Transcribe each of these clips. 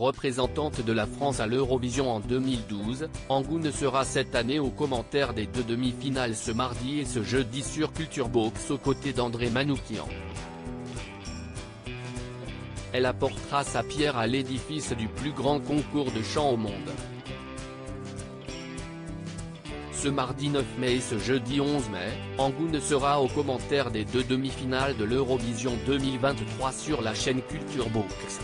représentante de la France à l'Eurovision en 2012, Angoune sera cette année aux commentaires des deux demi-finales ce mardi et ce jeudi sur Culture Box aux côtés d'André Manoukian. Elle apportera sa pierre à l'édifice du plus grand concours de chant au monde. Ce mardi 9 mai et ce jeudi 11 mai, Angoune sera aux commentaires des deux demi-finales de l'Eurovision 2023 sur la chaîne Culture Box.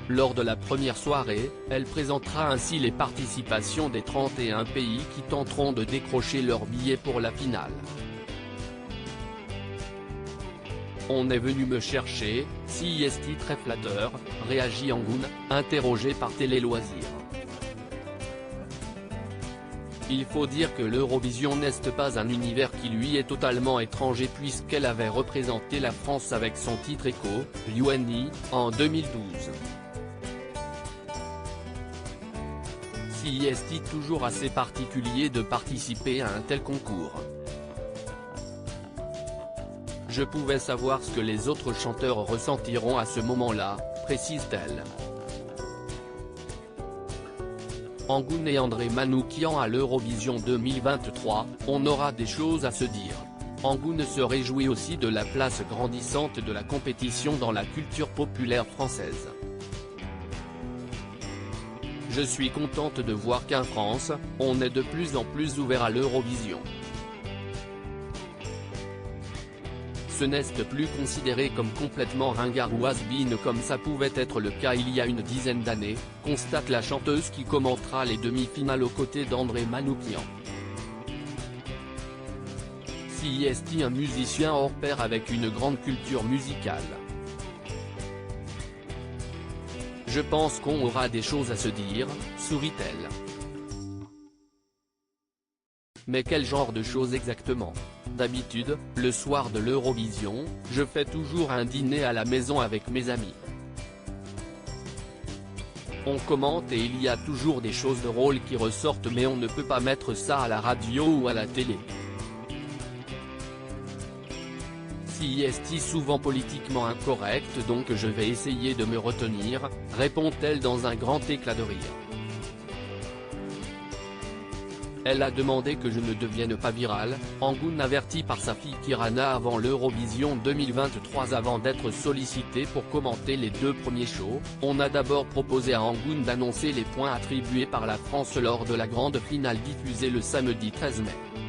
Lors de la première soirée, elle présentera ainsi les participations des 31 pays qui tenteront de décrocher leur billet pour la finale. On est venu me chercher, si est très flatteur, réagit Angoune, interrogée par Télé Loisirs. Il faut dire que l'Eurovision n'est pas un univers qui lui est totalement étranger puisqu'elle avait représenté la France avec son titre Echo, Luani, en 2012. Si est toujours assez particulier de participer à un tel concours. Je pouvais savoir ce que les autres chanteurs ressentiront à ce moment-là, précise-t-elle. Angoune et André Manoukian à l'Eurovision 2023, on aura des choses à se dire. Angoune se réjouit aussi de la place grandissante de la compétition dans la culture populaire française. Je suis contente de voir qu'en France, on est de plus en plus ouvert à l'Eurovision. Ce n'est plus considéré comme complètement ringard ou has-been comme ça pouvait être le cas il y a une dizaine d'années, constate la chanteuse qui commentera les demi-finales aux côtés d'André Manoukian. Si est un musicien hors pair avec une grande culture musicale. Je pense qu'on aura des choses à se dire, sourit-elle. Mais quel genre de choses exactement? D'habitude, le soir de l'Eurovision, je fais toujours un dîner à la maison avec mes amis. On commente et il y a toujours des choses drôles qui ressortent mais on ne peut pas mettre ça à la radio ou à la télé. Si est souvent politiquement incorrecte donc je vais essayer de me retenir, répond-elle dans un grand éclat de rire. Elle a demandé que je ne devienne pas virale, Angoune avertie par sa fille Kirana avant l'Eurovision 2023 avant d'être sollicitée pour commenter les deux premiers shows. On a d'abord proposé à Angoune d'annoncer les points attribués par la France lors de la grande finale diffusée le samedi 13 mai.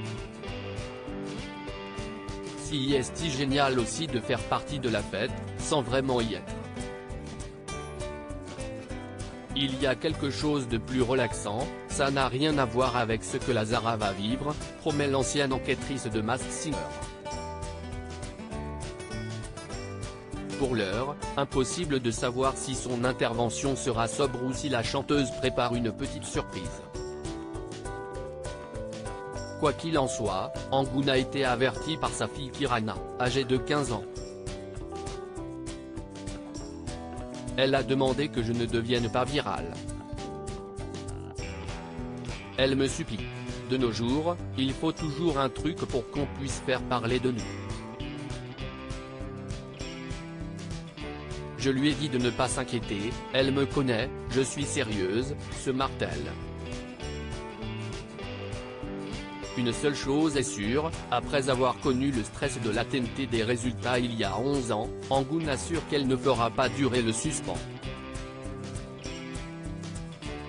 Si est génial aussi de faire partie de la fête, sans vraiment y être. Il y a quelque chose de plus relaxant, ça n'a rien à voir avec ce que la Zara va vivre, promet l'ancienne enquêtrice de Masked Singer. Pour l'heure, impossible de savoir si son intervention sera sobre ou si la chanteuse prépare une petite surprise. Quoi qu'il en soit, Angoune a été avertie par sa fille Kirana, âgée de 15 ans. Elle a demandé que je ne devienne pas virale. Elle me supplie. De nos jours, il faut toujours un truc pour qu'on puisse faire parler de nous. Je lui ai dit de ne pas s'inquiéter, elle me connaît, je suis sérieuse, se martèle. Une seule chose est sûre, après avoir connu le stress de l'attente des résultats il y a 11 ans, Angoune assure qu'elle ne fera pas durer le suspens.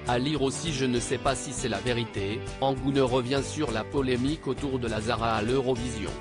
À lire aussi je ne sais pas si c'est la vérité, Angoune revient sur la polémique autour de la Zara à l'Eurovision.